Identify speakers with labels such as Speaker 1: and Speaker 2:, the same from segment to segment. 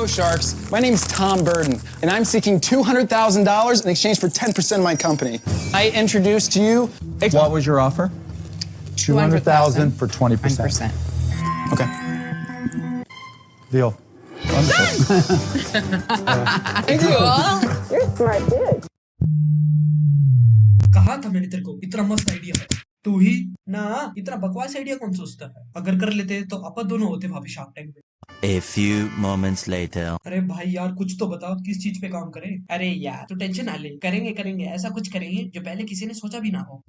Speaker 1: Hello, Sharks. My name's Tom Burden, and I'm seeking $200,000 in exchange for 10% of my company. I introduce to you...
Speaker 2: What was your offer?
Speaker 3: $200,000 for 20%.
Speaker 4: 10%.
Speaker 1: Okay.
Speaker 3: Deal.
Speaker 1: Thank you.
Speaker 5: You're smart dude.
Speaker 6: कहा था मैंने तेरे को इतना मस्त idea है तू ही ना इतना बकवास आइडिया कौन सोचता है अगर कर लेते तो अपन दोनों होते वहां पे शार्क टैंक में
Speaker 7: A few moments later.
Speaker 6: अरे भाई यार कुछ तो बता किस चीज पे काम करें अरे यार तू टेंशन ना ले करेंगे करेंगे ऐसा कुछ करेंगे जो पहले किसी ने सोचा भी ना हो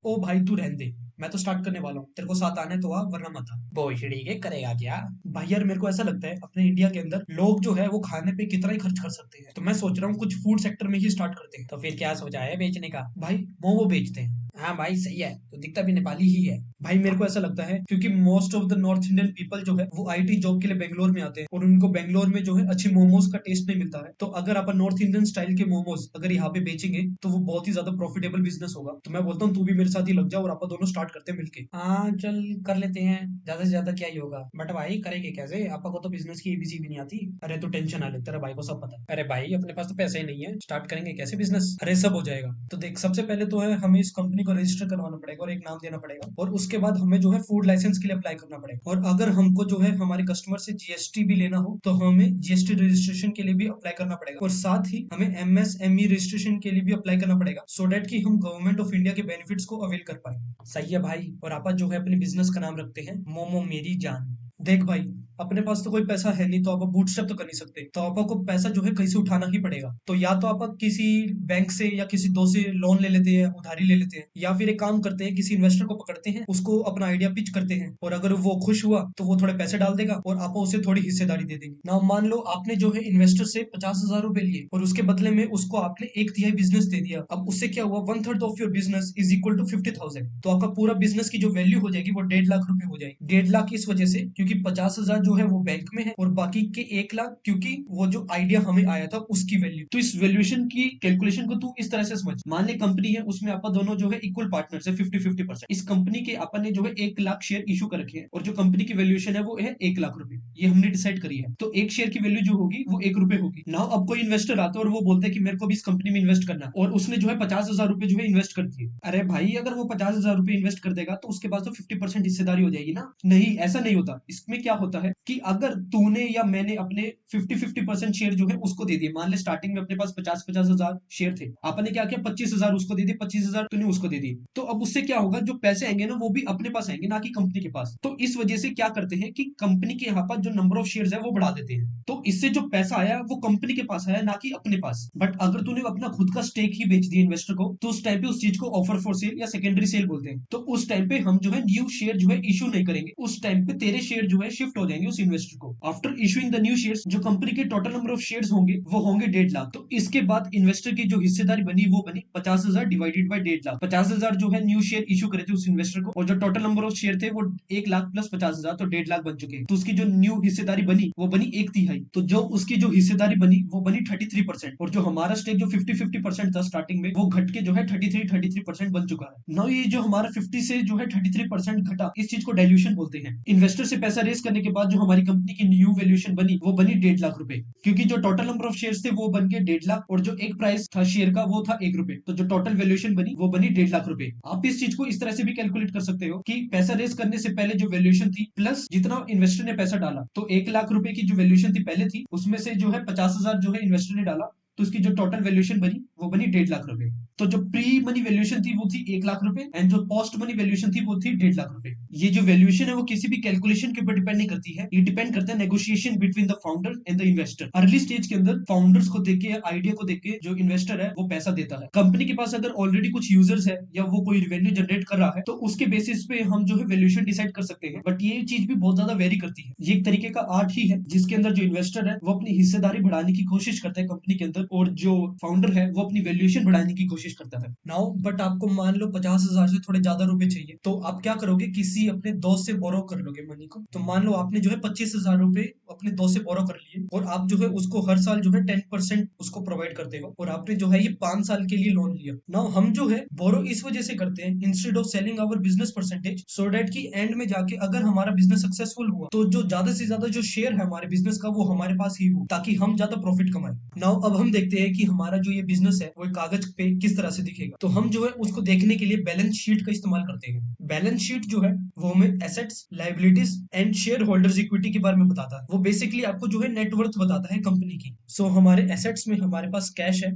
Speaker 6: ओ भाई तू रहने दे मैं तो स्टार्ट करने वाला हूँ तेरे को साथ आने तो आ वरना मत आ भोसड़ी के करेगा क्या भाई यार मेरे को ऐसा लगता है अपने इंडिया के अंदर लोग जो है वो खाने पे कितना ही खर्च कर सकते हैं तो मैं सोच रहा हूँ कुछ फूड सेक्टर में ही स्टार्ट करते हैं तो फिर क्या सोचा है बेचने का भाई मोमो बेचते हैं हाँ भाई सही है तो दिखता भी नेपाली ही है भाई मेरे को ऐसा लगता है क्योंकि most of the north Indian people जो है वो आईटी जॉब के लिए बेंगलोर में आते हैं और उनको बेंगलोर में जो है अच्छे मोमोज का टेस्ट नहीं मिलता है तो अगर अपन नॉर्थ इंडियन स्टाइल के मोमोज अगर यहाँ पे बेचेंगे तो वो बहुत ही ज्यादा प्रॉफिटेबल बिजनेस होगा तो मैं बोलता हूँ तू भी मेरे साथ ही लग जा और अपन दोनों स्टार्ट करते हैं मिलके हाँ चल कर लेते हैं ज्यादा से ज्यादा क्या ही होगा बट भाई करेंगे कैसे आपा को तो बिजनेस की एबीसी भी नहीं आती अरे तू टेंशन ना ले तेरे भाई को सब पता है अरे भाई अपने पास तो पैसे ही नहीं है स्टार्ट करेंगे कैसे बिजनेस अरे सब हो जाएगा तो देख सबसे पहले तो है हमें इस कंपनी को रजिस्टर करवाना पड़ेगा और एक नाम देना पड़ेगा और उसके बाद हमें जो है फूड लाइसेंस के लिए अप्लाई करना पड़ेगा और अगर हमको जो है हमारे कस्टमर से जीएसटी भी लेना हो तो हमें जीएसटी रजिस्ट्रेशन के लिए भी अप्लाई करना पड़ेगा और साथ ही हमें एमएसएमई रजिस्ट्रेशन के लिए भी अप्लाई करना पड़ेगा सो डेट कि हम गवर्नमेंट ऑफ इंडिया के बेनिफिट्स को अवेल कर पाए सही है भाई और आप जो है अपने बिजनेस का नाम रखते हैं मोमो मेरी जान देख भाई अपने पास तो कोई पैसा है नहीं तो आप बूटस्ट्रैप तो कर नहीं सकते तो आपको पैसा जो है कहीं से उठाना ही पड़ेगा तो या तो आप किसी बैंक से या किसी दोस्त से लोन ले लेते हैं उधारी ले लेते हैं या फिर एक काम करते हैं किसी इन्वेस्टर को पकड़ते हैं उसको अपना आइडिया पिच करते हैं और अगर वो खुश हुआ तो वो थोड़े पैसे डाल देगा और आप उसे थोड़ी हिस्सेदारी दे देंगे ना मान लो आपने जो है इन्वेस्टर से 50,000 रुपए लिए और उसके बदले में उसको आपने 1/3 बिजनेस दे दिया अब उससे क्या हुआ 1/3 of your business is equal to 50,000 तो आपका पूरा बिजनेस की जो वैल्यू हो जाएगी वो 1.5 लाख रुपए हो जाएगी 1.5 लाख इस वजह से क्योंकि 50,000 जो है वो बैंक में है और बाकी के 1 लाख क्योंकि वो जो आइडिया हमें आया था उसकी वैल्यू तो इस वैल्यूएशन की कैलकुलेशन को तू इस तरह से समझ मान ले कंपनी है उसमें आप दोनों जो है इक्वल पार्टनर है 50-50% इस कंपनी के अपन ने जो है 1 लाख शेयर इशू कर रखे हैं और जो कंपनी की वैल्यूएशन है वो है 1 लाख रुपए ये हमने डिसाइड करी है तो एक शेयर की वैल्यू जो होगी वो 1 रुपए होगी नाउ अब कोई इन्वेस्टर आता है और वो बोलता है कि मेरे को भी इस कंपनी में इन्वेस्ट करना और उसने जो है 50,000 रुपए जो है इन्वेस्ट कर दिए अरे भाई अगर वो 50,000 रुपए इन्वेस्ट कर देगा तो उसके पास तो 50% हिस्सेदारी हो जाएगी ना नहीं ऐसा नहीं होता इसमें क्या होता है कि अगर तूने या मैंने अपने 50-50% शेयर जो है उसको दे दिए मान ले स्टार्टिंग में अपने पास 50-50 हजार शेयर थे आपने क्या किया 25,000 उसको दे दिए 25,000 तूने उसको दे दिए तो अब उससे क्या होगा जो पैसे आएंगे ना वो भी अपने पास आएंगे ना कि कंपनी के पास तो इस वजह से क्या करते हैं कि कंपनी के यहाँ पर जो नंबर ऑफ शेयर है वो बढ़ा देते हैं तो इससे जो पैसा आया वो कंपनी के पास आया ना कि अपने पास बट अगर तूने अपना खुद का स्टेक ही बेच दिया इन्वेस्टर को तो उस टाइम पे उस चीज को ऑफर फॉर सेल या सेकेंडरी सेल बोलते हैं तो उस टाइम पे हम जो है न्यू शेयर जो है इशू नहीं करेंगे उस टाइम पे तेरे शेयर जो है शिफ्ट हो जाएंगे उस इन्वेस्टर को after issuing the new shares जो कंपनी के टोटल नंबर ऑफ शेयर्स होंगे वो होंगे 1.5 लाख तो इसके बाद इन्वेस्टर की जो हिस्सेदारी बनी वो बनी 50,000 डिवाइडेड बाय 1.5 लाख 50,000 जो है न्यू शेयर इशू करे थे उस इन्वेस्टर को और जो टोटल नंबर ऑफ शेयर थे वो 1 लाख प्लस 50,000 तो 1.5 लाख बन चुके हैं तो उसकी जो न्यू हिस्सेदारी बनी वो बनी 1/3 तो जो उसकी जो हिस्सेदारी बनी वो बनी 33% और जो हमारा स्टेक जो 50-50% था स्टार्टिंग में वो घट के जो है 33% बन चुका है नाउ ये जो हमारा 50 से जो है 33% घटा इस चीज को डाइल्यूशन बोलते हैं इन्वेस्टर से पैसा रेज करने के बाद जो हमारी कंपनी की न्यू वैल्यूएशन बनी वो बनी 1.5 लाख रुपए क्योंकि जो टोटल नंबर ऑफ शेयर्स थे वो बन के 1.5 लाख और जो एक प्राइस था शेयर का वो था 1 रुपए तो जो टोटल वैल्यूएशन बनी वो बनी 1.5 लाख रुपए आप इस चीज को इस तरह से भी कैलकुलेट कर सकते हो कि पैसा रेज करने से पहले जो वैल्यूएशन थी प्लस जितना इन्वेस्टर ने पैसा डाला तो 1 लाख रुपए की जो वैल्यूएशन थी पहले थी उसमें से जो है 50,000 जो है इन्वेस्टर ने डाला तो उसकी जो टोटल वैल्यूएशन बनी वो बनी 1.5 लाख रुपए तो जो प्री मनी वैल्यूएशन थी वो थी 1 लाख रुपए एंड जो पोस्ट मनी वैल्यूएशन थी वो थी 1.5 लाख रुपए ये जो वैल्यूएशन है वो किसी भी कैलकुलेशन के ऊपर डिपेंड नहीं करती है ये डिपेंड करता है negotiation between the founder and the investor early stage के अंदर फाउंडर्स को देख के आइडिया को देख के जो इन्वेस्टर है वो पैसा देता है कंपनी के पास अगर ऑलरेडी कुछ यूजर्स है या वो कोई रेवेन्यू जनरेट कर रहा है तो उसके बेसिस पे हम जो है वैल्यूएशन डिसाइड कर सकते हैं बट ये चीज भी बहुत ज्यादा वेरी करती है ये एक तरीके का आर्ट ही है जिसके अंदर जो इन्वेस्टर है वो अपनी हिस्सेदारी बढ़ाने की कोशिश करता है कंपनी के अंदर और जो फाउंडर है वो अपनी वैल्यूएशन बढ़ाने की कोशिश करता है। नाउ बट आपको मान लो 50,000 से थोड़े ज्यादा रुपए चाहिए, तो आप क्या करोगे, किसी अपने दोस्त से बोरो कर लोगे मनी को। तो मान लो आपने जो है 25,000 रुपए अपने दोस्त से बोरो कर लिए और आप जो है उसको हर साल जो है 10% उसको प्रोवाइड करते हो और आपने जो है ये 5 साल के लिए लोन लिया। नाउ हम जो है बोरो इस वजह से करते हैं instead of selling our business percentage, so that की एंड में जाके अगर हमारा बिजनेस सक्सेसफुल हुआ तो जो ज्यादा से ज्यादा जो शेयर है हमारे बिजनेस का वो हमारे पास ही हो, ताकि हम ज्यादा प्रॉफिट कमाए। नाउ अब हम देखते हैं कि हमारा जो ये बिजनेस है वो कागज पे किस तरह से दिखेगा। तो हम जो है उसको देखने के लिए बैलेंस शीट का इस्तेमाल करते हैं। बैलेंस शीट जो है वो हमें assets, liabilities and share holders equity के बारे में बताता है। वो बेसिकली आपको जो है नेटवर्थ बताता है कंपनी की। सो हमारे एसेट्स में हमारे पास कैश है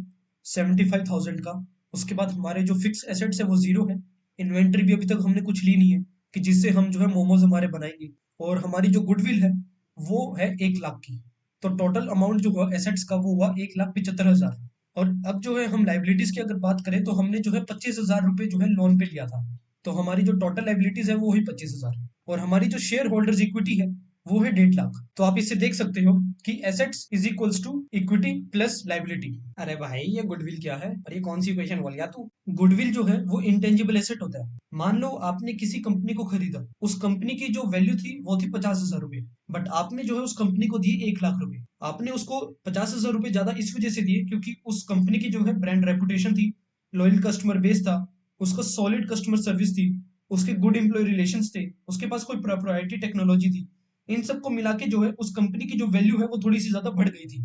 Speaker 6: 75,000 का। उसके बाद हमारे जो फिक्स एसेट्स है वो 0 है। इन्वेंट्री भी अभी तक हमने कुछ ली नहीं है कि जिससे हम जो है मोमोज हमारे बनाएंगे। और हमारी जो गुडविल है वो है 1 लाख की। तो टोटल अमाउंट जो हुआ एसेट्स का वो हुआ 1,75,000। और अब जो है हम लाइबिलिटीज की अगर बात करें तो हमने जो है 25,000 रुपए जो है लोन पे लिया था। तो हमारी जो टोटल लाइबिलिटीज है वो हुई 25,000 और हमारी जो शेयर होल्डर्स इक्विटी है वो है 1.5 लाख। तो आप इससे देख सकते हो कि assets is equals to equity plus liability. अरे भाई ये गुडविल क्या है और ये कौन सी इक्वेशन बोल गया तू। गुडविल जो है वो इंटेंजिबल एसेट होता है। मान लो आपने किसी कंपनी को खरीदा, उस कंपनी की जो वैल्यू थी वो थी 50,000 रुपए, बट आपने जो है उस कंपनी को दिए 1 लाख रुपए। आपने उसको 50,000 रुपए ज्यादा इस वजह से दिए क्योंकि उस कंपनी की जो है ब्रांड रेपुटेशन थी, लॉयल कस्टमर बेस था, उसका सॉलिड कस्टमर सर्विस थी, उसके गुड एम्प्लॉय रिलेशंस थे, उसके पास कोई प्रोप्राइटरी टेक्नोलॉजी थी। इन सबको मिला के जो है उस कंपनी की जो वैल्यू है वो थोड़ी सी ज्यादा बढ़ गई थी।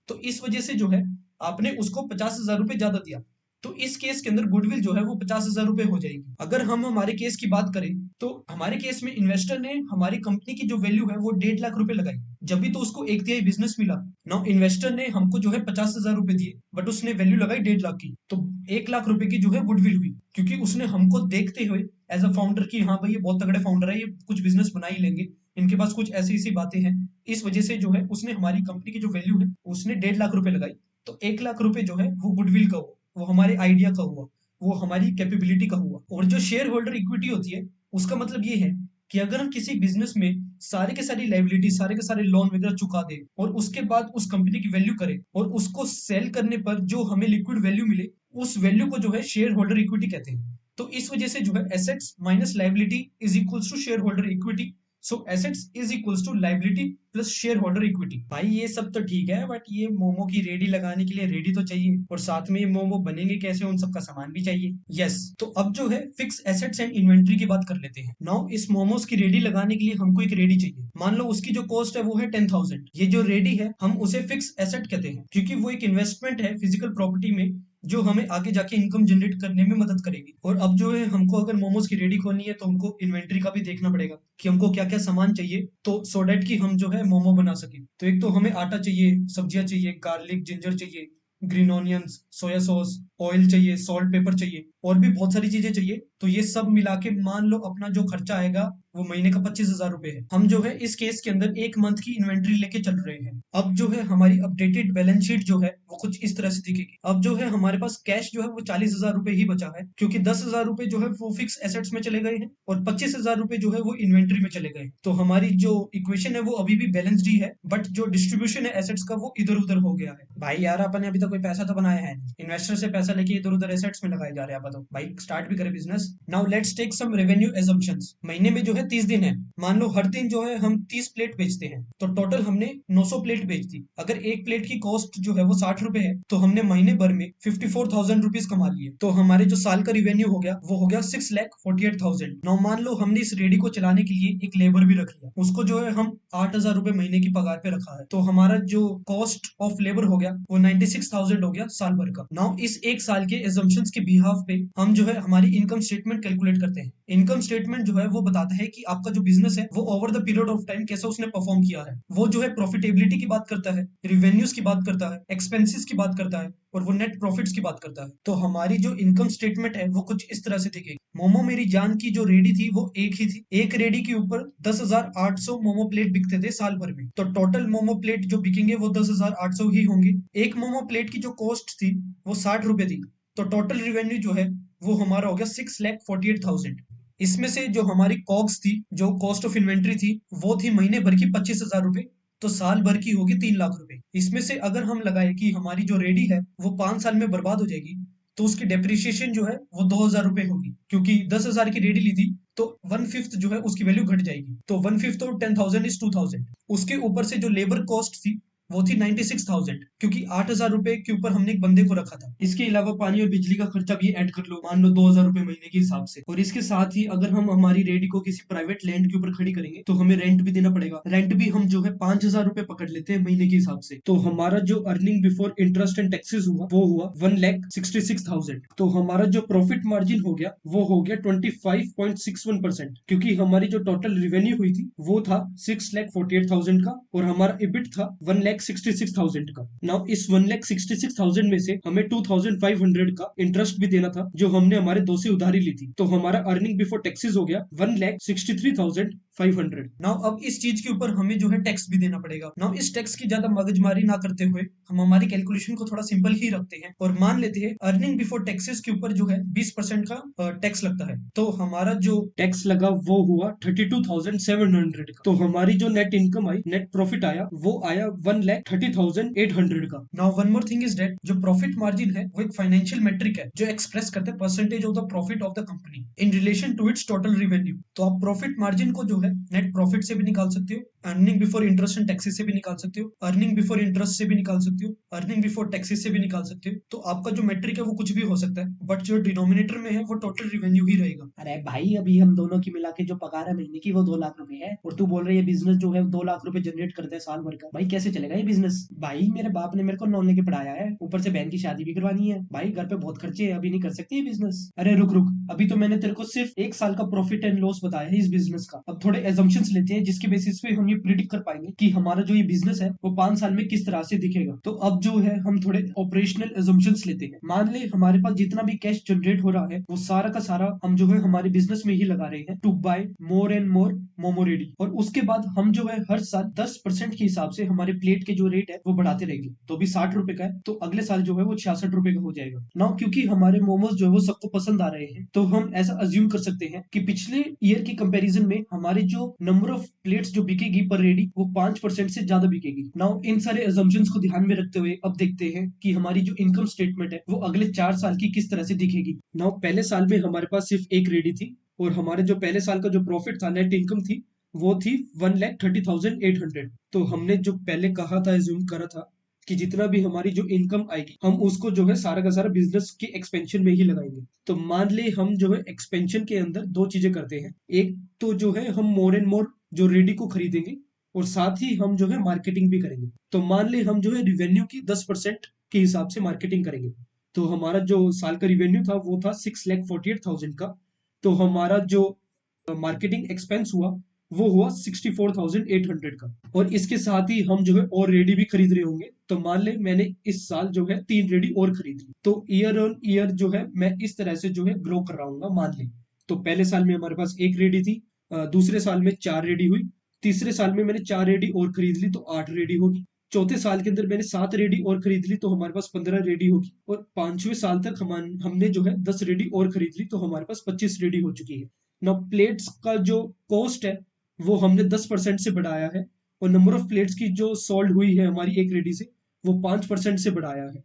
Speaker 6: तो इस वजह से जो है आपने उसको 50,000 रुपए ज्यादा दिया। तो इस केस के अंदर गुडविल जो है वो 50,000 रुपए हो जाएगी। अगर हम हमारे केस की बात करें तो हमारे केस में इन्वेस्टर ने हमारी कंपनी की जो वैल्यू है वो 1.5 लाख रुपए लगाई, जब भी तो उसको 1/3 बिजनेस मिला। नाउ इन्वेस्टर ने हमको जो है 50,000 रुपए दिए बट उसने वैल्यू लगाई 1.5 लाख की। तो 1 लाख रुपए की जो है गुडविल हुई क्योंकि उसने हमको देखते हुए एज अ फाउंडर की, हाँ भाई ये बहुत तगड़े फाउंडर है, ये कुछ बिजनेस बना ही लेंगे, इनके पास कुछ ऐसी ऐसी बातें हैं, इस वजह से जो है उसने हमारी कंपनी की जो वैल्यू है उसने 1.5 लाख रुपए लगाई। तो 1 लाख रुपए जो है वो गुडविल का हुआ, वो हमारे आइडिया का हुआ, वो हमारी कैपेबिलिटी का हुआ। और जो शेयर होल्डर इक्विटी होती है उसका मतलब ये है कि अगर हम किसी बिजनेस में सारे के सारी लाइबिलिटी, सारे के सारे लोन वगैरह चुका दे और उसके बाद उस कंपनी की वैल्यू करें और उसको सेल करने पर जो हमें लिक्विड वैल्यू मिले, उस वैल्यू को जो है शेयर होल्डर इक्विटी कहते हैं। तो इस वजह से जो है assets minus liability is equals to shareholder equity. So assets is equals to liability plus shareholder equity. भाई ये सब तो ठीक है बट ये मोमो की रेडी लगाने के लिए रेडी तो चाहिए और साथ में ये मोमो बनेंगे कैसे, उन सबका सामान भी चाहिए। यस तो अब जो है फिक्स एसेट्स एंड इन्वेंट्री की बात कर लेते हैं। नाउ इस मोमोज की रेडी लगाने के लिए हमको एक रेडी चाहिए। मान लो उसकी जो कॉस्ट है वो है 10,000। ये जो रेडी है हम उसे फिक्स एसेट कहते हैं क्योंकि वो एक इन्वेस्टमेंट है फिजिकल प्रॉपर्टी में जो हमें आगे जाके इनकम जनरेट करने में मदद करेगी। और अब जो है हमको अगर मोमोज की रेडी खोलनी है तो हमको इन्वेंट्री का भी देखना पड़ेगा कि हमको क्या क्या सामान चाहिए तो सो डेट कि हम जो है मोमो बना सके। तो एक तो हमें आटा चाहिए, सब्जियां चाहिए, गार्लिक, जिंजर चाहिए, green onions, soya sauce, oil चाहिए, सॉल्ट, पेपर चाहिए और भी बहुत सारी चीजें चाहिए। तो ये सब मिला के मान लो अपना जो खर्चा आएगा वो महीने का 25,000 रुपए है। हम जो है इस केस के अंदर 1 मंथ की इन्वेंट्री लेके चल रहे हैं। अब जो है हमारी अपडेटेड बैलेंस शीट जो है वो कुछ इस तरह से दिखेगी। अब जो है हमारे पास कैश जो है वो 40,000 रुपए ही बचा है क्योंकि 10,000 रुपए जो है वो फिक्स एसेट्स में चले गए हैं और 25,000 रुपए जो है वो इन्वेंट्री में चले गए। तो हमारी जो इक्वेशन है वो अभी भी बैलेंस्ड ही है बट जो डिस्ट्रीब्यूशन है एसेट्स का वो इधर उधर हो गया है। भाई यार अपन ने अभी तक कोई पैसा तो बनाया है नहीं, इन्वेस्टर से पैसा लेके इधर उधर एसेट्स में लगाए जा रहे हैं। आप बताओ भाई स्टार्ट भी करे business. Now let's take some revenue assumptions। महीने में जो है 30 दिन है, मान लो हर दिन जो है हम 30 प्लेट बेचते हैं तो टोटल हमने 900 प्लेट बेच दी। अगर एक प्लेट की कॉस्ट जो है वो 60 रुपए है तो हमने महीने भर में 54,000 रुपीज कमा लिए। तो हमारे जो साल का रिवेन्यू हो गया वो हो गया 6,48,000। नाउ मान लो हमने इस रेडी को चलाने के लिए एक लेबर भी रख लिया, उसको जो है हम 8,000 रुपए महीने की पगार पे रखा है। तो हमारा जो कॉस्ट ऑफ लेबर हो गया वो 96,000 हो गया साल भर का। नाउ इस एक साल के एजम्पशंस के बिहाफ पे हम जो है हमारी इनकम स्टेटमेंट कैलकुलेट करते हैं। इनकम स्टेटमेंट जो है वो बताता है कि आपका जो बिजनेस है वो over the period of time कैसा उसने परफॉर्म किया है। वो जो है प्रॉफिटेबिलिटी की बात करता है, रिवेन्यूज की बात करता है, एक्सपेंसेस की बात करता है और वो नेट प्रॉफिट्स की बात करता है। तो हमारी जो इनकम स्टेटमेंट है वो कुछ इस तरह से दिखेगी। मोमो मेरी जान की जो रेडी थी वो एक ही थी। एक रेडी के ऊपर 10,800 मोमो प्लेट बिकते थे साल भर में। तो टोटल मोमो प्लेट जो बिकेंगे वो 10,800 ही होंगे। एक मोमो प्लेट की जो कॉस्ट थी वो 60 रुपए थी। तो टोटल रिवेन्यू जो है वो हमारा हो गया 6,48,000। इसमें से जो हमारी कॉग्स थी, जो कॉस्ट ऑफ इन्वेंट्री थी, वो थी महीने भर की 25,000 रुपए तो साल भर की होगी 3 लाख रुपए। इसमें से अगर हम लगाए कि हमारी जो रेडी है वो 5 साल में बर्बाद हो जाएगी, तो उसकी डेप्रिसिएशन जो है वो 2,000 रुपए होगी, क्योंकि 10,000 की रेडी ली थी तो 1/5 जो है उसकी वैल्यू घट जाएगी। तो 1/5 ऑफ 10,000 इज 2,000। उसके ऊपर से जो लेबर कॉस्ट थी वो थी 96,000, क्योंकि 8,000 रुपए के ऊपर हमने एक बंदे को रखा था। इसके अलावा पानी और बिजली का खर्चा भी ऐड कर लो, मान लो 2,000 रुपए महीने के हिसाब से। और इसके साथ ही अगर हम हमारी रेडी को किसी प्राइवेट लैंड के ऊपर खड़ी करेंगे तो हमें रेंट भी देना पड़ेगा। रेंट भी हम जो है 5,000 रुपए पकड़ लेते हैं महीने के हिसाब से। तो हमारा जो earning before interest and taxes हुआ वो हुआ 1,66,000। तो हमारा जो प्रॉफिट मार्जिन हो गया वो हो गया 25.61%, क्योंकि हमारी जो टोटल रेवेन्यू हुई थी वो था 6,48,000 का और हमारा इबिट था 1,66,000 का। नाउ इस 1,66,000 में से हमें 2,500 का इंटरेस्ट भी देना था जो हमने हमारे दोस्त से उधारी ली थी। तो हमारा अर्निंग बिफोर टैक्सेस हो गया 1,63,500। नाउ अब इस चीज के ऊपर हमें जो है टैक्स भी देना पड़ेगा। नाउ इस टैक्स की ज्यादा मगजमारी ना करते हुए हम हमारी कैलकुलेशन को थोड़ा सिंपल ही रखते हैं और मान लेते हैं अर्निंग बिफोर टैक्सेस के ऊपर जो है 20% का टैक्स लगता है। तो हमारा जो टैक्स लगा वो हुआ 32,700 का। तो हमारी जो नेट इनकम आई, नेट प्रॉफिट आया, वो आया 1,30,800 का। Now one more thing is that जो प्रॉफिट मार्जिन है वो एक फाइनेंशियल मेट्रिक है जो एक्सप्रेस करते हैं percentage of the profit of the company in relation to its total revenue. तो आप प्रॉफिट मार्जिन को जो है नेट प्रॉफिट से भी निकाल सकते हो, earning before interest and taxes से भी निकाल सकते हो, अर्निंग बिफोर इंटरेस्ट से भी निकाल सकते हो, अर्निंग बिफोर टैक्सेस से भी निकाल सकते हो। तो आपका जो मेट्रिक है वो कुछ भी हो सकता है, बट जो डिनोमिनेटर में है वो टोटल रेवेन्यू ही रहेगा।
Speaker 2: अरे भाई अभी हम दोनों की मिला के जो पगार है महीने की वो 2 लाख रुपए है, और तू बोल रही है बिजनेस जो है 2 लाख रुपए जनरेट करता है साल भर का। भाई कैसे चलेगा ये बिजनेस? भाई मेरे बाप ने मेरे को लोन लेके पढ़ाया है, ऊपर से बहन की शादी भी करवानी है। भाई घर पे बहुत खर्चे है, अभी नहीं कर सकती ये बिजनेस। अरे रुक रुक, अभी तो मैंने तेरे को सिर्फ 1 साल का प्रॉफिट एंड लॉस बताया है इस बिजनेस का। अब थोड़े एजम्पशंस लेते हैं जिसके बेसिस पे हम ये प्रिडिक्ट कर पाएंगे कि हमारा जो ये बिजनेस है वो 5 साल में किस तरह से दिखेगा। तो अब जो है हम थोड़े ऑपरेशनल एजम्पशंस लेते हैं। मान ले हमारे पास जितना भी कैश जनरेट हो रहा है वो सारा का सारा हम जो है हमारे बिजनेस में ही लगा रहे हैं to buy more and more momo ready. और उसके बाद हम जो है हर साल 10% के हिसाब से हमारे प्लेट के जो रेट है वो बढ़ाते रहेंगे। तो अभी 60 रुपए का है, तो अगले साल जो है वो 66 रुपए का हो जाएगा। नाउ क्योंकि हमारे मोमोज जो है वो सबको पसंद आ रहे हैं, तो हम ऐसा अज्यूम कर सकते हैं कि पिछले ईयर के कंपैरिजन में हमारे जो नंबर ऑफ प्लेट्स जो बिकेगी पर रेडी वो 5% से ज्यादा बिकेगी। नाउ इन सारे अजम्पशंस को ध्यान में रखते हुए अब देखते हैं कि हमारी जो इनकम स्टेटमेंट है वो अगले 4 साल की किस तरह से दिखेगी। नाउ पहले साल में हमारे पास सिर्फ एक रेडी थी और हमारे जो पहले साल का जो प्रॉफिट था, नेट इनकम थी, वो थी 1,30,800। तो हमने जो पहले कहा था, एज्यूम करा था कि जितना भी हमारी जो इनकम आएगी हम उसको जो है सारा का सारा बिजनेस के एक्सपेंशन में ही लगाएंगे। तो मान ले हम जो है एक्सपेंशन के अंदर 2 चीजें करते हैं। एक तो जो है हम मोर एंड मोर जो रेडी को खरीदेंगे और साथ ही हम जो है मार्केटिंग भी करेंगे। तो मान ले हम जो है रिवेन्यू की 10% के हिसाब से मार्केटिंग करेंगे। तो हमारा जो साल का रिवेन्यू था वो था 6,48,000 का। तो हमारा जो मार्केटिंग एक्सपेंस हुआ वो हुआ 64,800 का। और इसके साथ ही हम जो है और रेडी भी खरीद रहे होंगे। तो मान ले मैंने इस साल जो है 3 रेडी और खरीद ली, तो ईयर ऑन ईयर जो है मैं इस तरह से जो है ग्रो कर रहा हूँ। मान ले तो पहले साल में हमारे पास 1 रेडी थी, दूसरे साल में 4 रेडी हुई, तीसरे साल में मैंने 4 रेडी और खरीद ली तो 8 रेडी होगी, चौथे साल के अंदर मैंने 7 रेडी और खरीद ली तो हमारे पास 15 रेडी होगी, और 5वें साल तक हमने जो है 10 रेडी और खरीद ली तो हमारे पास 25 रेडी हो चुकी है। नाउ प्लेट्स का जो कॉस्ट है वो हमने 10% से बढ़ाया है, और नंबर ऑफ प्लेट्स की जो सोल्ड हुई है हमारी एक रेडी से वो 5% से बढ़ाया है।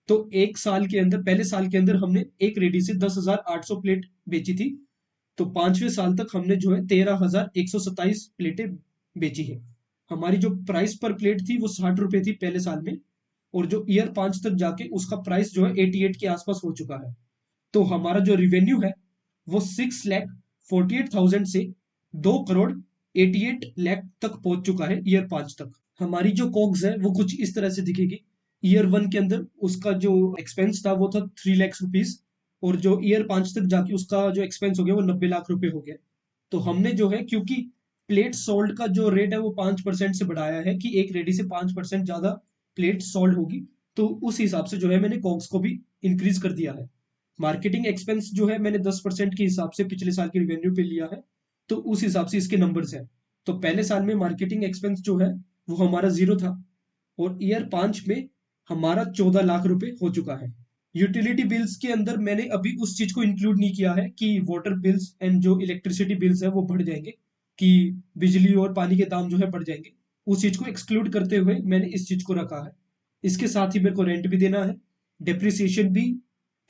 Speaker 2: तो एक साल के अंदर, पहले साल के अंदर हमने एक रेडी से 10,800 प्लेट बेची थी, तो 5वें साल तक हमने जो है 13,127 प्लेटें बेची है। हमारी जो प्राइस पर प्लेट थी वो 60 रुपए थी पहले साल में, और जो ईयर 5 तक जाके उसका प्राइस जो है 88 के आसपास हो चुका है। तो हमारा जो रिवेन्यू है वो 6,48,000 से 2,88,00,000 तक पहुंच चुका है ईयर 5 तक। हमारी जो कॉग्स है वो कुछ इस तरह से दिखेगी। ईयर 1 के अंदर उसका जो एक्सपेंस था वो था 3 लाख रुपीज, और जो ईयर 5 तक जाके उसका जो एक्सपेंस हो गया वो 90 लाख रुपए हो गया। तो हमने जो है, क्योंकि प्लेट सोल्ड का जो रेट है वो 5% से बढ़ाया है कि एक रेडी से 5% ज्यादा प्लेट सोल्ड होगी, तो उस हिसाब से जो है मैंने कॉग्स को भी इंक्रीज कर दिया है। मार्केटिंग एक्सपेंस जो है मैंने 10% के हिसाब से पिछले साल की रिवेन्यू पे लिया है, तो उस हिसाब से इसके नंबर्स है। तो पहले साल में मार्केटिंग एक्सपेंस जो है वो हमारा 0 था, और ईयर 5 में हमारा 14 लाख रुपए हो चुका है। यूटिलिटी बिल्स के अंदर मैंने अभी उस चीज को इंक्लूड नहीं किया है कि वाटर बिल्स एंड जो इलेक्ट्रिसिटी बिल्स है वो बढ़ जाएंगे, कि बिजली और पानी के दाम जो है बढ़ जाएंगे, उस चीज को एक्सक्लूड करते हुए मैंने इस चीज को रखा है। इसके साथ ही मेरे को रेंट भी देना है, डेप्रिसिएशन भी,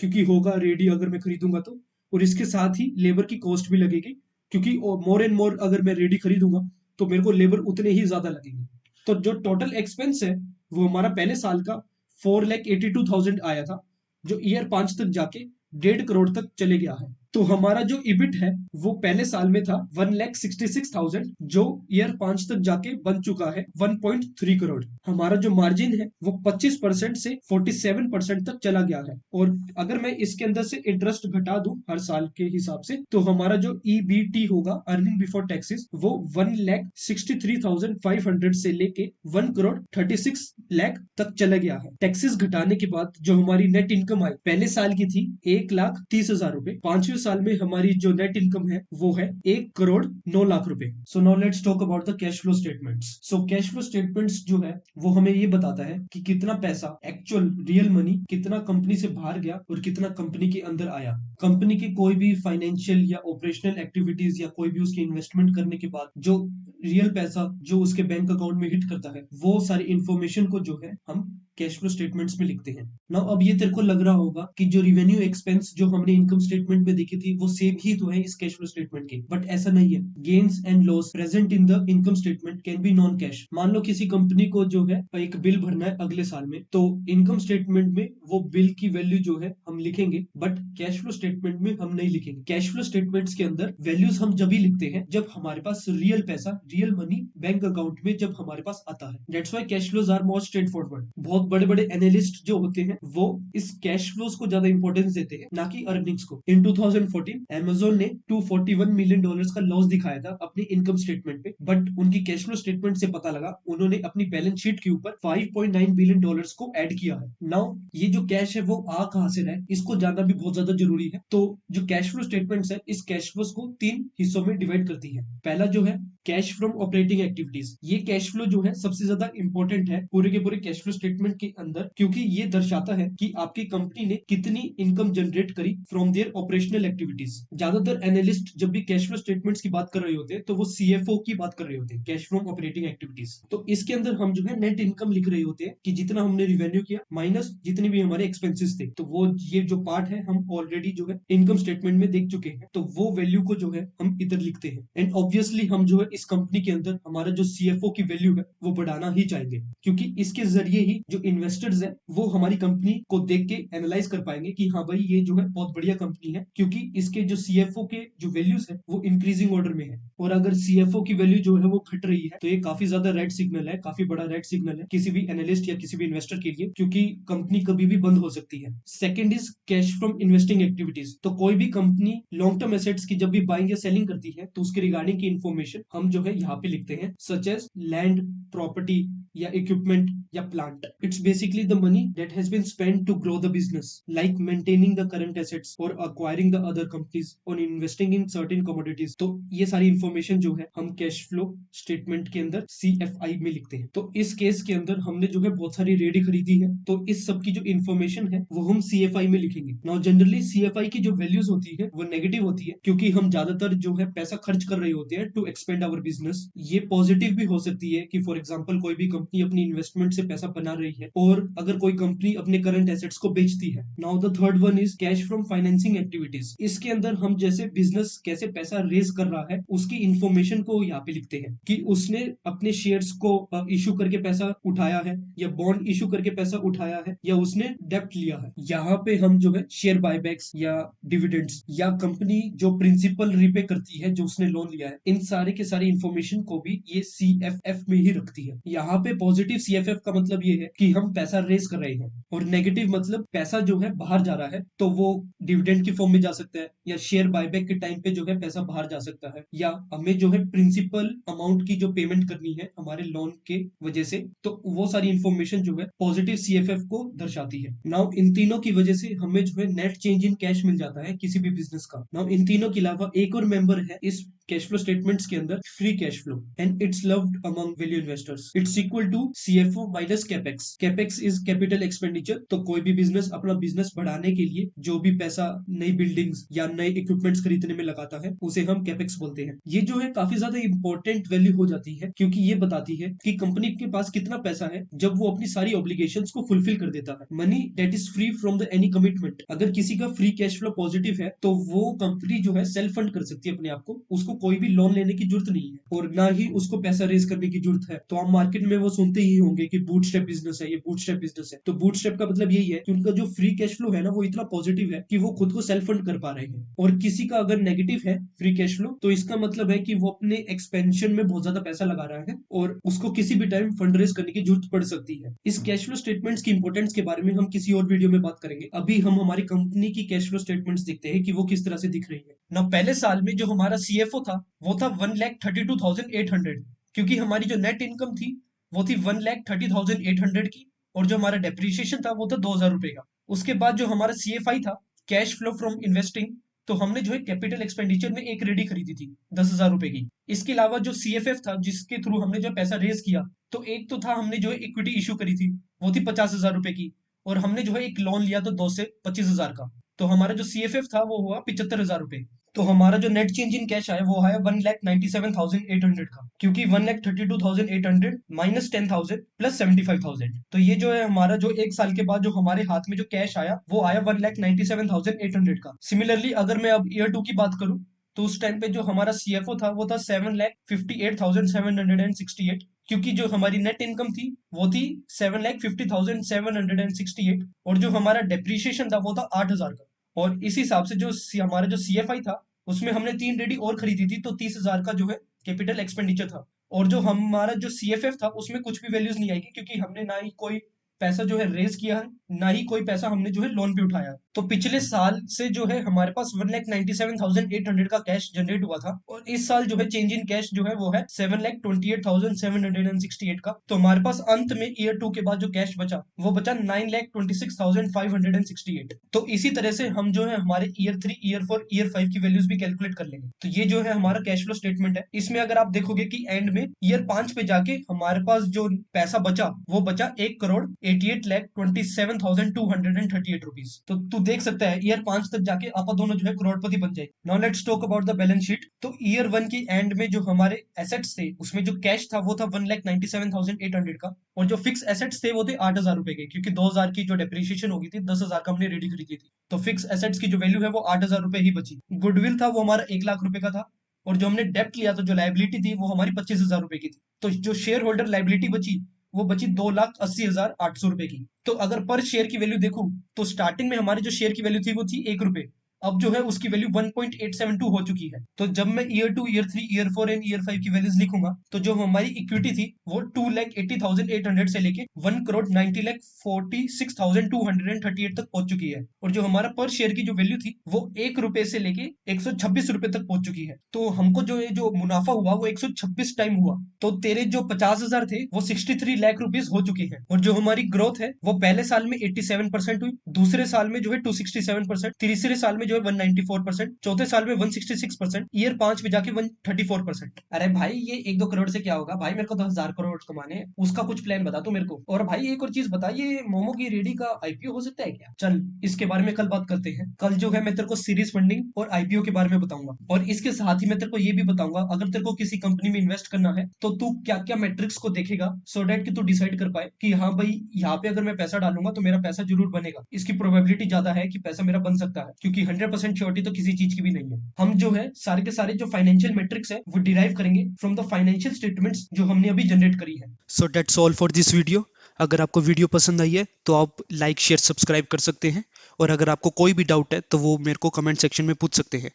Speaker 2: क्योंकि होगा रेडी अगर मैं खरीदूंगा तो, और इसके साथ ही लेबर की कॉस्ट भी लगेगी, क्योंकि मोर एंड मोर अगर मैं रेडी खरीदूंगा तो मेरे को लेबर उतने ही ज्यादा लगेंगे। तो जो टोटल एक्सपेंस है वो हमारा पहले साल का 4,82,000 आया था, जो ईयर 5 तक जाके 1.5 करोड़ तक चले गया है। तो हमारा जो इबिट है वो पहले साल में था 1,66,000, जो ईयर 5 तक जाके बन चुका है 1.3 करोड़। हमारा जो मार्जिन है वो 25% से 47% तक चला गया है। और अगर मैं इसके अंदर से इंटरेस्ट घटा दूं हर साल के हिसाब से, तो हमारा जो EBT होगा, अर्निंग बिफोर टैक्सेस, वो 1,63,500 से लेके 1 करोड़ 36 लाख तक चला गया है। टैक्सेस घटाने के बाद जो हमारी नेट इनकम आई पहले साल की थी 1,30,000 रुपए, 5वें साल में हमारी जो नेट इनकम है वो है 1 करोड़ 9 लाख रुपए। So now let's talk about the cash flow statements. So cash flow statements जो है वो हमें ये बताता है कि कितना पैसा, एक्चुअल रियल मनी, कितना कंपनी से बाहर गया और कितना कंपनी के अंदर आया। कंपनी की कोई भी फाइनेंशियल या ऑपरेशनल एक्टिविटीज या कोई भी उसकी इन्वेस्टमेंट करने के बाद जो रियल पैसा जो उसके बैंक अकाउंट में हिट करता है, वो सारी इंफॉर्मेशन को जो है हम कैश फ्लो स्टेटमेंट्स में लिखते हैं। नाउ अब ये तेरे को लग रहा होगा कि जो रिवेन्यू एक्सपेंस जो हमने इनकम स्टेटमेंट में देखी थी वो सेम ही तो है इस कैश फ्लो स्टेटमेंट के, बट ऐसा नहीं है। Gains and loss present in the income statement can be non cash. मान लो किसी कंपनी को जो है एक बिल भरना है अगले साल में, तो इनकम स्टेटमेंट में वो बिल की वैल्यू जो है हम लिखेंगे, बट कैश फ्लो स्टेटमेंट में हम नहीं लिखेंगे। कैश फ्लो स्टेटमेंट्स के अंदर वैल्यूज हम जब ही लिखते हैं जब हमारे पास रियल पैसा, रियल मनी बैंक अकाउंट में जब हमारे पास आता है। That's why cash flows are more straightforward. बहुत बड़े बड़े एनालिस्ट जो होते हैं वो इस कैश फ्लोज को ज्यादा इंपॉर्टेंस देते हैं, ना कि अर्निंग्स को। इन 2014 Amazon ने $241 मिलियन का लॉस दिखाया था अपनी इनकम स्टेटमेंट पे, बट उनकी कैश फ्लो स्टेटमेंट से पता लगा उन्होंने अपनी बैलेंस शीट के ऊपर $5.9 बिलियन को ऐड किया है। नाउ ये जो कैश है वो आ कहां से रहा है, इसको जानना भी बहुत ज्यादा जरूरी है। तो जो कैश फ्लो स्टेटमेंट्स है, इस कैश फ्लोज को 3 हिस्सों में डिवाइड करती है। पहला जो है कैश फ्रॉम ऑपरेटिंग एक्टिविटीज। ये कैश फ्लो जो है सबसे ज्यादा इंपॉर्टेंट है पूरे के पूरे कैश फ्लो स्टेटमेंट के अंदर, क्योंकि ये दर्शाता है कि आपकी कंपनी ने कितनी इनकम जनरेट करी फ्रॉम देयर ऑपरेशनल एक्टिविटीज। ज्यादातर एनालिस्ट जब भी कैश फ्लो स्टेटमेंट्स की बात कर रहे होते हैं तो वो CFO की बात कर रहे होते हैं, कैश फ्रॉम ऑपरेटिंग एक्टिविटीज। तो इसके अंदर हम जो है नेट इनकम लिख रहे होते हैं कि जितना हमने रिवेन्यू किया माइनस जितने भी हमारे एक्सपेंसेस थे। तो वो ये जो पार्ट है हम ऑलरेडी जो है इनकम स्टेटमेंट में देख चुके हैं, तो वो वैल्यू को जो है हम इधर लिखते हैं। एंड ऑब्वियसली हम जो है इस कंपनी के अंदर हमारा जो CFO की वैल्यू है वो बढ़ाना ही चाहेंगे, क्योंकि इसके जरिए ही जो इन्वेस्टर्स है वो हमारी कंपनी को देख के एनालाइज कर पाएंगे कि हाँ भाई ये जो है बहुत बढ़िया कंपनी है, क्योंकि इसके जो CFO के जो वैल्यूज है वो इंक्रीजिंग ऑर्डर में है। और अगर CFO की वैल्यू जो है वो घट रही है तो ये काफी ज्यादा रेड सिग्नल है, काफी बड़ा रेड सिग्नल है किसी भी एनालिस्ट या किसी भी इन्वेस्टर के लिए, क्योंकि कंपनी कभी भी बंद हो सकती है। Second is cash from investing activities. तो कोई भी कंपनी लॉन्ग टर्म एसेट्स की जब भी बाइंग या सेलिंग करती है तो उसके रिगार्डिंग की इन्फॉर्मेशन हम जो है यहाँ पे लिखते हैं, सच एज लैंड, प्रॉपर्टी या इक्विपमेंट या plant. It's basically the money that has been spent to grow the business, like maintaining the current assets और acquiring the other companies और investing in certain commodities। तो ये सारी information जो है हम कैश फ्लो स्टेटमेंट के अंदर CFI में लिखते हैं। तो इस केस के अंदर हमने जो है बहुत सारी रेडी खरीदी है, तो इस सब की जो इंफॉर्मेशन है वो हम CFI में लिखेंगे। नाउ जनरली CFI की जो वैल्यूज होती है वो नेगेटिव होती है, क्योंकि हम ज्यादातर जो है पैसा खर्च कर रहे होते हैं टू एक्सपेंड आवर बिजनेस। ये पॉजिटिव भी हो सकती है कि फॉर एग्जाम्पल कोई भी कंपनी अपनी इन्वेस्टमेंट से पैसा बना रही है, और अगर कोई कंपनी अपने करंट एसेट्स को बेचती है। Now the third one is cash from financing activities. इसके अंदर हम जैसे बिजनेस कैसे पैसा रेज कर रहा है उसकी इंफॉर्मेशन को यहाँ पे लिखते हैं कि उसने अपने शेयर्स को इशू करके पैसा उठाया है, या बॉन्ड इशू करके पैसा उठाया है, या उसने डेप्ट लिया है। यहाँ पे हम जो है शेयर बायबैक्स या डिविडेंड्स या कंपनी जो प्रिंसिपल रिपे करती है जो उसने लोन लिया है, इन सारे के सारी इंफॉर्मेशन को भी ये CFF में ही रखती है। यहाँ पे पॉजिटिव CFF का मतलब ये है कि हम पैसा रेज कर रहे हैं, और नेगेटिव मतलब पैसा जो है बाहर जा रहा है, तो वो डिविडेंड की फॉर्म में जा सकता है, या शेयर बायबैक के टाइम पे जो है पैसा बाहर जा सकता है, या हमें जो है प्रिंसिपल अमाउंट की जो पेमेंट करनी है हमारे लोन के वजह से, तो वो सारी इंफॉर्मेशन जो है पॉजिटिव CFF को दर्शाती है। नाउ इन तीनों की वजह से हमें जो है नेट चेंज इन कैश मिल जाता है किसी भी बिजनेस का। नाउ इन तीनों के अलावा एक और मेंबर है इस कैश फ्लो स्टेटमेंट्स के अंदर free cash flow and it's loved among value investors. It's equal to CFO minus capex. Capex is capital expenditure. तो कोई भी बिजनेस अपना बिजनेस बढ़ाने के लिए जो भी पैसा नई बिल्डिंग्स या नए इक्विपमेंट्स खरीदने में लगाता है उसे हम कैपेक्स बोलते हैं। ये जो है काफी ज्यादा इंपॉर्टेंट वैल्यू हो जाती है क्योंकि ये बताती है कि कंपनी के पास कितना पैसा है जब वो अपनी सारी ऑब्लिगेशंस को फुलफिल कर देता है। Money that is free from the any commitment. अगर किसी का फ्री कैश फ्लो पॉजिटिव है तो वो कंपनी जो है सेल्फ फंड कर सकती है अपने आप को। उसको कोई भी लोन लेने की जरूरत नहीं है और ना ही उसको पैसा रेज करने की जरूरत है। तो आप मार्केट में वो सुनते ही होंगे कि बूटस्ट्रैप बिजनेस है, ये बूटस्ट्रैप बिजनेस है। तो बूटस्ट्रैप का मतलब यही है कि उनका जो फ्री कैश फ्लो है ना वो इतना पॉजिटिव है कि वो खुद को सेल्फ फंड कर पा रहे हैं। और किसी का अगर नेगेटिव है फ्री कैश फ्लो तो इसका मतलब है कि वो अपने एक्सपेंशन में बहुत ज्यादा पैसा लगा रहा है और उसको किसी भी टाइम फंड रेज करने की जरूरत पड़ सकती है। इस कैश फ्लो स्टेटमेंट्स की इंपॉर्टेंस के बारे में हम किसी और वीडियो में बात करेंगे। अभी हम हमारी कंपनी की कैश फ्लो स्टेटमेंट्स देखते हैं कि वो किस तरह से दिख रही है
Speaker 6: ना। पहले साल में जो हमारा सीएफओ था वो था 1,32,800, क्योंकि हमारी जो नेट इनकम थी वो थी 1,30,800 की और जो हमारा डेप्रिसिएशन था वो था 2,000 रुपए का। उसके बाद जो हमारा सीएफआई था, कैश फ्लो फ्रॉम इन्वेस्टिंग, तो हमने जो है कैपिटल एक्सपेंडिचर में एक रेडी खरीदी थी 10,000 रुपए की। इसके अलावा जो सीएफएफ था जिसके थ्रू हमने जो पैसा रेज किया, तो एक तो था हमने जो है इक्विटी इशू करी थी वो थी 50,000 रुपए की और हमने जो है एक लोन लिया तो 2 से 25,000 का। तो हमारा जो सीएफएफ था वो हुआ 75,000 रुपए। तो हमारा जो नेट चेंज इन कैश आया वो है 1,97,800 का, क्योंकि 1,32,800 माइनस 10,000 प्लस 75,000। तो ये जो है हमारा जो एक साल के बाद जो हमारे हाथ में जो कैश आया वो आया 1,97,800 का। सिमिलरली अगर मैं अब ईयर 2 की बात करूं तो उस टाइम पे जो हमारा सीएफओ था वो था 7,58,768, क्योंकि जो हमारी नेट इनकम थी वो थी 7,50,768 और जो हमारा डेप्रिसिएशन था वो था 8,000 का। और इस हिसाब से जो हमारा जो सीएफआई था उसमें हमने 3 रेडी और खरीदी थी तो 30,000 का जो है कैपिटल एक्सपेंडिचर था। और जो हमारा जो सीएफएफ था उसमें कुछ भी वैल्यूज नहीं आएगी क्योंकि हमने ना ही कोई पैसा जो है रेज किया है ना ही कोई पैसा हमने जो है लोन पे उठाया है। तो पिछले साल से जो है हमारे पास 1,97,800 का कैश जनरेट हुआ था और इस साल जो है चेंज इन कैश जो है वो है 7,28,768 का। तो हमारे पास अंत में ईयर 2 के बाद जो कैश बचा वो बचा 9,26,568। तो इसी तरह से हम जो है हमारे ईयर 3, ईयर 4, ईयर 5 की वैल्यूज भी कैलकुलेट कर लेंगे। तो ये जो है हमारा कैश फ्लो स्टेटमेंट है। इसमें अगर आप देखोगे कि एंड में ईयर 5 पे जाके हमारे पास जो पैसा बचा वो बचा 1,88,27,238 रुपीज। तो तू देख सकता है ईयर 5 तक जाके आप दोनों जो है करोड़पति बन जाएंगे। Now let's talk about the balance sheet. तो ईयर 1 की एंड में जो हमारे एसेट्स थे उसमें जो कैश था वो था 1,97,800 का और जो फिक्स एसेट्स थे वो थे 8,000 रुपए के, क्योंकि 2,000 की जो डेप्रिसिएशन होगी थी 10,000 का हमने रेडी खरीदी थी। तो फिक्स एसेट्स की जो वैल्यू है वो 8,000 रुपए ही बची। गुडविल था वो हमारा 1 लाख रुपए का था और जो हमने डेप्ट लिया था जो लाइबिलिटी थी वो हमारी 25,000 रुपए की थी। तो जो शेयर होल्डर लाइबिलिटी बची वो बची 2,80,800 रुपए की। तो अगर पर शेयर की वैल्यू देखूं तो स्टार्टिंग में हमारी जो शेयर की वैल्यू थी वो थी 1 रुपए, अब जो है उसकी वैल्यू 1.872 हो चुकी है। तो जब मैं year 2, year 3, year 4 and year 5 की वैल्यूज लिखूंगा तो जो हमारी इक्विटी थी वो 2,80,800 से लेके 1,90,46,238 तक पहुंच चुकी है और जो हमारा पर शेयर की जो वैल्यू थी वो 1 रुपए से लेके 126 रुपए तक पहुंच चुकी है। तो हमको जो ये जो मुनाफा हुआ वो 126 टाइम हुआ। तो तेरे जो 50,000 थे वो 63 लाख रुपीज हो चुके हैं। और जो हमारी ग्रोथ है वो पहले साल में 87% हुई, दूसरे साल में जो है 267%, तीसरे साल में जो है 194%, चौथे साल में 166%, ईयर 5 में जाके 134%। अरे भाई ये 1-2 करोड़ से क्या होगा भाई, मेरे को तो 1,000 करोड़ कमाने हैं, उसका कुछ प्लान बता तू मेरे को। और भाई एक और चीज बता, ये मोमो की रेडी का आईपीओ हो सकता है क्या? चल इसके बारे में कल बात करते हैं। कल जो है मैं तेरे को सीरीज फंडिंग और आईपीओ के बारे में बताऊंगा और इसके साथ ही मैं तेरे को ये भी बताऊंगा अगर तेरे को किसी कंपनी में इन्वेस्ट करना है तो तू क्या क्या मैट्रिक्स को देखेगा सो दैट कि तू डिसाइड कर पाए कि हाँ भाई यहाँ पे अगर मैं पैसा डालूंगा तो मेरा पैसा जरूर बनेगा, इसकी प्रोबेबिलिटी ज्यादा है कि पैसा मेरा बन सकता है, क्योंकि 100% श्योरिटी तो किसी चीज की भी नहीं है। हम जो है सारे के सारे जो फाइनेंशियल मैट्रिक्स है वो डिराइव करेंगे फ्रॉम द फाइनेंशियल स्टेटमेंट्स जो हमने अभी जनरेट करी है।
Speaker 4: So that's all for this video. अगर आपको वीडियो पसंद आई है तो आप लाइक, शेयर, सब्सक्राइब कर सकते हैं और अगर आपको कोई भी डाउट है तो वो मेरे को कमेंट सेक्शन में पूछ सकते हैं।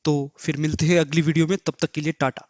Speaker 4: तो फिर मिलते हैं अगली वीडियो में, तब तक के लिए टाटा।